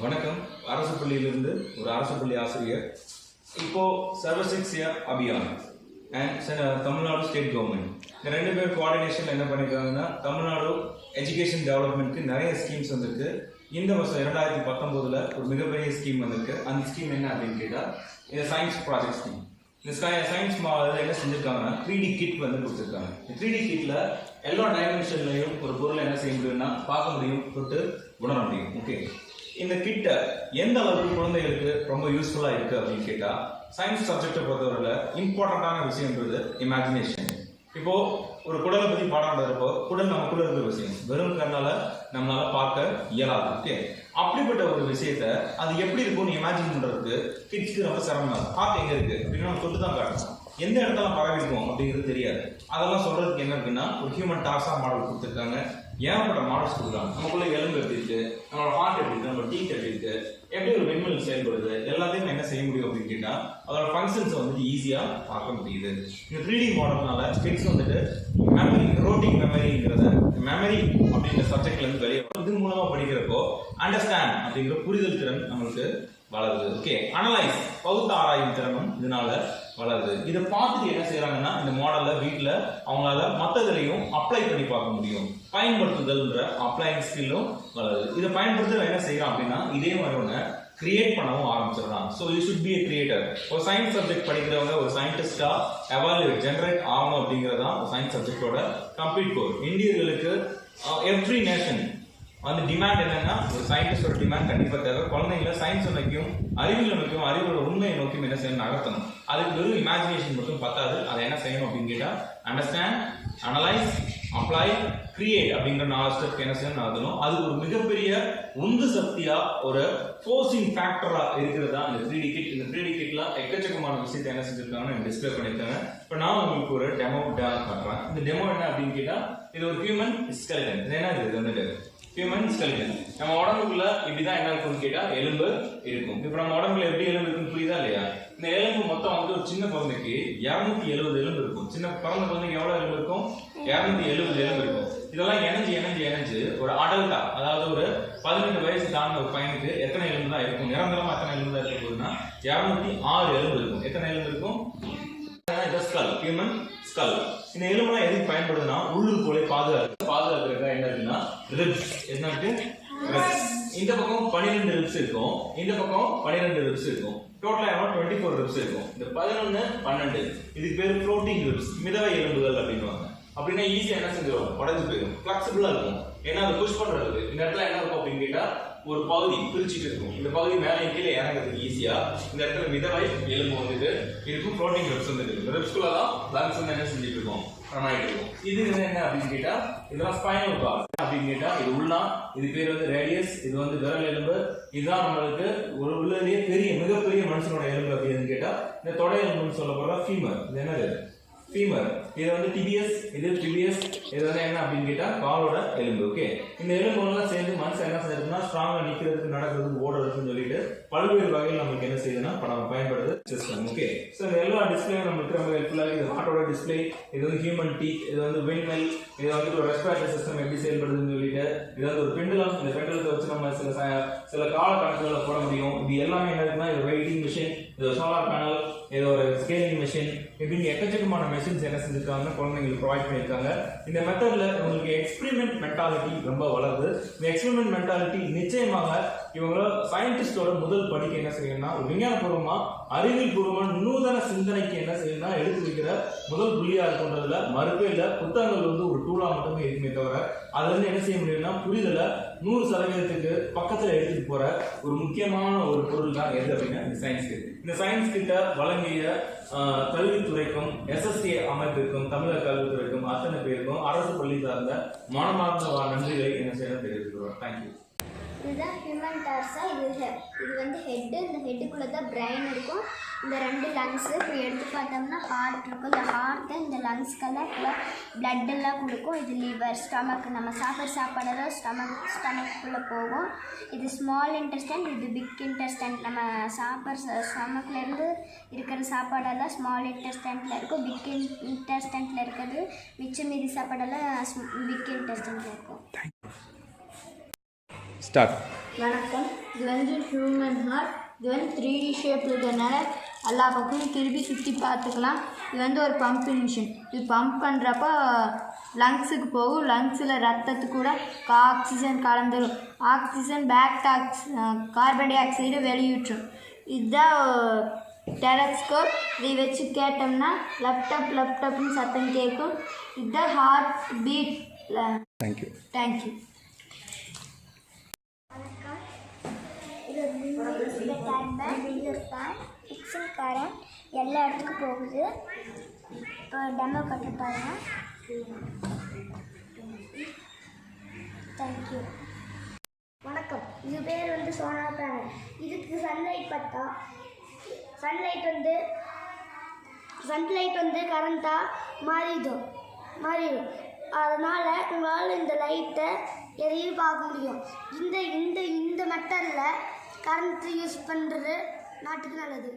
வணக்கம். அரசு பள்ளியிலிருந்து ஒரு அரசு பள்ளி ஆசிரியர். இப்போ Sarva Shiksha Abhiyan and Tamil Nadu state government இந்த ரெண்டு பேர் கோஆர்டினேஷன் என்ன பண்ணியிருக்காங்கன்னா, தமிழ்நாடு எஜுகேஷன் டெவலப்மெண்ட்க்கு நிறைய ஸ்கீம்ஸ் வந்திருக்கு. இந்த வருஷம் 2019 ஒரு மிகப்பெரிய ஸ்கீம் வந்திருக்கு. அந்த ஸ்கீம் என்ன அப்படின்னு கேட்டால், இந்த சயின்ஸ் ப்ராஜெக்ட் ஸ்கீம். இந்த சயின்ஸ் என்ன செஞ்சுருக்காங்கன்னா 3D கிட் வந்து கொடுத்துருக்காங்க. இந்த 3D கிட்ல எல்லா டைமென்ஷன்லையும் ஒரு பொருளை என்ன செய்ய முடியும்னா பார்க்க முடியும், தொட்டு உணர முடியும். ஓகே, இந்த கிட்ட எந்த அளவுக்கு குழந்தைகளுக்கு ரொம்ப யூஸ்ஃபுல்லாக இருக்குது அப்படின்னு கேட்டால், சயின்ஸ் சப்ஜெக்டை பொறுத்தவரையில் இம்பார்ட்டண்ட்டான விஷயம்ன்றது இமேஜினேஷன். இப்போ ஒரு குடலை பற்றி பாடாண்டப்போ குடல் நமக்குள்ள இருக்கிற விஷயம் வெறும் கண்ணால நம்மளால பார்க்க இயலாது. ஓகே, அப்படிப்பட்ட ஒரு விஷயத்த அது எப்படி இருக்கும்னு இமேஜின் பண்றதுக்கு கிட்ஸ்க்கு ரொம்ப சிரமம். ஹார்ட் எங்க இருக்கு அப்படின்னு நம்ம சொல்லி தான் காட்டணும். எந்த இடத்துல பரவி இருக்கும் அப்படிங்கிறது தெரியாது. அதெல்லாம் சொல்றதுக்கு என்ன இருக்குன்னா, ஒரு ஹியூமன் டார்சா மாடல் கொடுத்துருக்காங்க. ஏகப்பட்ட மாடல்ஸ் கொடுக்குறாங்க. நமக்குள்ள எலும்பு எப்படி இருக்கு, நம்மளோட ஹார்ட் எப்படி இருக்கு, நம்மளோட டீத் எப்படி இருக்கு, எப்படி ஒரு விண்வெளி செயல்படுது, எல்லாத்தையும் என்ன செய்ய முடியும் அப்படின்னு கேட்டா அதோட ஃபங்க்ஷன்ஸை வந்துட்டு ஈஸியா பார்க்க முடியுது. இந்த 3D மாடல்னால கிட்ஸ் வந்துட்டு மெமரி, ரோட்டிங் மெமரிங்கிறத மெமரி அப்படின்ற சப்ஜெக்ட்ல இருந்து வெளியே இது மூலமா படிக்கிறப்போ அண்டர்ஸ்டாண்ட் அப்படிங்கிற புரிதல் திறன் நம்மளுக்கு வளருது. ஓகே, அனலைஸ் பகுத்து ஆராயும் திறனும் இதனால வளருது. இதை பார்த்துட்டு என்ன செய்யறாங்கன்னா, இந்த மாடல்ல வீட்டில் அவங்களால மற்றதுலையும் அப்ளை பண்ணி பார்க்க முடியும். பயன்படுத்துதல்ன்ற அப்ளைங் ஸ்கில்லும் வளருது. இதை பயன்படுத்த என்ன செய்யறான் அப்படின்னா, இதே மாதிரி ஒன்று கிரியேட் பண்ணவும் ஆரம்பிச்சிடறான். So you should be creator. ஒரு சயின்ஸ் சப்ஜெக்ட் படிக்கிறவங்க ஒரு சயின்டிஸ்டா எவாலுவேட் ஜென்ரேட் ஆகணும் அப்படிங்கிறதான் ஒரு சயின்ஸ் சப்ஜெக்டோட கம்ப்ளீட் கோர். இந்தியர்களுக்கு எவ்ரி நேஷன் அந்த டிமாண்ட் என்னன்னா, ஒரு சயின்டிஸ்டோட டிமாண்ட் கண்டிப்பாக தேவை. குழந்தைங்களை சயின்ஸ் நோக்கியும் அறிவியல் நோக்கியும் அறிவோட உண்மையை நோக்கியும் என்ன செய்யணும், நகர்த்தணும். அதுக்கு வெறும் இமேஜினேஷன் மட்டும் பத்தாது. அதை என்ன செய்யணும் அப்படின்னு கேட்டால், அண்டர்ஸ்டாண்ட், அனலைஸ், அப்ளை, கிரியேட் அப்படிங்கிற 4 ஸ்டெப் என்ன செய்யணும் நகர்த்தணும். அதுக்கு ஒரு மிகப்பெரிய உந்து சக்தியா ஒரு ஃபோர்சிங் ஃபேக்டரா இருக்கிறதா இந்த 3D கிட். இந்த 3D கிட்ல எக்கச்சக்கமான விஷயத்தை என்ன செஞ்சிருக்காங்கன்னு டிஸ்பிளே பண்ணியிருக்காங்க. இப்போ நான் உங்களுக்கு ஒரு டெமோ காட்டுறேன். இந்த டெமோ என்ன அப்படின்னு கேட்டால், இது ஒரு ஹியூமன் ஸ்கெலட்டன். இது என்ன, இது வந்துட்டு ஹியூமன் ஸ்கெலட்டன். நம்ம உடம்புக்குள்ள இப்படிதான் என்ன இருக்கும்னு கேட்டா எலும்பு இருக்கும். இப்ப நம்ம உடம்புல எப்படி எலும்பு இருக்குன்னு புரியுதா இல்லையா? இந்த எலும்பு மொத்தம் வந்து ஒரு சின்ன குழந்தைக்கு 270 எலும்பு இருக்கும். சின்ன பிறந்த குழந்தைக்கு எவ்வளவு எலும்பு இருக்கும்? 270 எலும்பு இருக்கும். இதெல்லாம் இணைஞ்சு ஒரு அடல்ட்டா, அதாவது ஒரு 18 வயசு தாண்டின ஒரு பையனுக்கு எத்தனை எலும்பு தான் இருக்கும்? நிரந்தரமா எத்தனை எலும்பு தான் இருக்க போகுதுன்னா 206 எலும்பு இருக்கும். எத்தனை எலும்பு இருக்கும்? Skull, human skull. இந்த எலும்பெல்லாம் எதுக்கு பயன்படுதுன்னா, உள்ளுக்குள்ளே பாதுகாக்கிறதுக்கு என்ன இருக்குன்னா ரிப்ஸ். என்ன இருக்கு? ரிப்ஸ். இந்த பக்கம் 12 ரிப்ஸ் இருக்கும், இந்த பக்கம் 12 ரிப்ஸ் இருக்கும். டோட்டலா 24 ரிப்ஸ் இருக்கும். இந்த 11, 12 இதுக்கு பேர் ஃப்ளோட்டிங் ரிப்ஸ், மிதவை எலும்புகள் அப்படின்னுவாங்க. அப்படின்னா ஈஸியா என்ன செஞ்சிடும், உடஞ்சு போயிடும், ஃபிளெக்சிபிளா இருக்கும். ஏன்னா அதை புஷ் பண்றதுக்கு இந்த இடத்துல என்ன இருக்கும் அப்படின்னு கேட்டா, ஒரு பகுதி பிரிச்சுட்டு இருக்கும். இந்த பகுதி மேலே கீழே இறங்குறதுக்கு ஈஸியா இந்த இடத்துல மிதவை எலும்பு வந்துட்டு இருக்கும். ஃப்ளோட்டிங் ரிப்ஸ் வந்துட்டு இருக்கும். ரிப்ஸ்குள்ள தான் லங்ஸ் வந்து என்ன செஞ்சுட்டு இருக்கோம், ரன் ஆகிட்டு இருக்கும். இது என்ன அப்படின்னு கேட்டா, இதெல்லாம் ஸ்பைனல் கார்ட் அப்படின்னு கேட்டா, இது உள்னா, இது பேர் வந்து ரேடியஸ், இது வந்து விரல் எலும்பு. இதுதான் நம்மளுக்கு ஒரு உள்ளதுலேயே மிகப்பெரிய மனுஷனோட எலும்பு அப்படின்னு கேட்டா, இந்த தொடை எலும்புன்னு சொல்லப்படுற ஃபீமர். இது என்னது? ஃபீமர். இது வந்து டிபிஎஸ், இது டிபிஎஸ். இது வந்து என்ன அப்படின்னு கேட்டா காலோட எலும்பு. ஓகே, இந்த எலும்புலாம் சேர்ந்து மனுஷன் என்ன செய்யறதுன்னா, ஸ்ட்ராங்கா நிக்கிறதுக்கு, நடக்கிறதுக்கு, ஓடுறதுன்னு சொல்லிட்டு பல்வேறு வகையில் நமக்கு என்ன செய்யுதுன்னா பயன்படுது சிஸ்டம். ஓகே, ஸோ இந்த எல்லா டிஸ்பிளேயும் நமக்கு ரொம்ப ஹெல்ப்ஃபுல்லாக. இது ஹார்ட்டோட டிஸ்பிளே, இது வந்து ஹியூமன் டீத், இது வந்து விண்வெல், இது வந்து ஒரு ரெஸ்பிரேட்டரி சிஸ்டம் எப்படி செயல்படுதுன்னு சொல்லிட்டு, இது வந்து ஒரு பெண்டுலம். இந்த பெண்டுலத்தை வச்சு நம்ம சில கால கணக்குகளை போட முடியும். இது எல்லாமே என்ன இருக்குன்னா, இது வெயிட்டிங் மிஷின், இது சோலார் பேனல், இது ஒரு ஸ்கேலிங் மிஷின், இப்படின்னு எக்கச்சக்கமான மெஷின்ஸ் என்ன செஞ்சிருக்காங்க, குழந்தைங்களுக்கு ப்ரொவைட் பண்ணியிருக்காங்க. இந்த மெத்தட்ல உங்களுக்கு எக்ஸ்பெரிமெண்ட் மென்டாலிட்டி ரொம்ப வளருது. இந்த எக்ஸ்பெரிமெண்ட் மென்டாலிட்டி நிச்சயமாக இவங்க சயின்டிஸ்டோட முதல் படிக்க என்ன செய்யணும்னா, ஒரு விஞ்ஞானபூர்வமா, அறிவியல் பூர்வமா நூதன சிந்தனைக்கு என்ன செய்யணும்னா எடுத்து வைக்கிற முதல் புள்ளியா இருக்குன்றதுல மறுப்பே இல்லை. புத்தகங்கள் வந்து ஒரு டூலா மட்டுமே இருக்குமே தவிர, அதுல இருந்து என்ன செய்ய முடியும்னா புரிதலை 100% பக்கத்துல எடுத்துட்டு போற ஒரு முக்கியமான ஒரு பொருள் தான் எது அப்படின்னா இந்த சயின்ஸ் கிட். இந்த சயின்ஸ் கிட்ட வழங்கிய கல்வித்துறைக்கும், எஸ்எஸ்சி அமைப்பிற்கும், தமிழக கல்வித்துறைக்கும், அத்தனை பேருக்கும் அரசு பள்ளி சார்ந்த மனமார்ந்த நன்றிகளை என்ன செய்யணும் தெரிவிக்கிறோம். தேங்க்யூ. இதுதான் ஹியூமன் டார்சா. இது வந்து ஹெட்டு. இந்த ஹெட்டுக்குள்ளே தான் பிரெயின் இருக்கும். இந்த 2 லங்ஸு. இப்போ எடுத்து பார்த்தோம்னா ஹார்ட் இருக்கும். இந்த ஹார்ட்டு இந்த லங்ஸ்க்கெல்லாம் பிளட்டெல்லாம் கொடுக்கும். இது லிவர், ஸ்டமக். நம்ம சாப்பிட்ற சாப்பாடெல்லாம் ஸ்டமக்குள்ளே போகும். இது ஸ்மால் இன்டெஸ்டைன், இது பிக் இன்டெஸ்டைன். நம்ம சாப்பிட்ற ஸ்டமக்லேருந்து இருக்கிற சாப்பாடெல்லாம் ஸ்மால் இன்டெஸ்டைனில் இருக்கும். பிக் இன்டெஸ்டைனில் இருக்கிறது மிச்சம் மீதி சாப்பாடெல்லாம் பிக் இன்டெஸ்டைனில் இருக்கும். Start. வணக்கம். இது வந்து ஹியூமன் ஹார்ட். இது வந்து 3D ஷேப்பில் இருக்கிறதுனால எல்லா பக்கமும் திருப்பி சுற்றி பார்த்துக்கலாம். இது வந்து ஒரு பம்பிங் மிஷின். இது பம்ப் பண்ணுறப்போ லங்ஸுக்கு போகும். லங்ஸில் ரத்தத்துக்கு கூட ஆக்சிஜன் கலந்துடும். ஆக்சிஜன் கார்பன் டை ஆக்சைடு வெளியிட்டுரும். இதுதான் டெலஸ்கோப். இதை வச்சு கேட்டோம்னா லேப்டாப்னு சத்தம் கேட்கும். இதுதான் ஹார்ட் பீட். தேங்க்யூ. வணக்கம். இது இந்த டேக் பேக், இது ஒரு ஃபேன், ஃபிக்ஸிங் கரண்ட் எல்லா இடத்துக்கும் போகுது. இப்போ டெமோ கட்டு பாருங்க. தேங்க்யூ. வணக்கம். இது பேர் வந்து சோலார் பேனல். இதுக்கு சன்லைட் பட்டா சன்லைட் வந்து கரண்ட்டாக மாறிடும். அதனால் உங்களால் இந்த லைட்டை எதையும் பார்க்க முடியும். இந்த மெட்டரில் கரண்ட் யூஸ் பண்ணுறது நாட்டுக்கு நல்லது.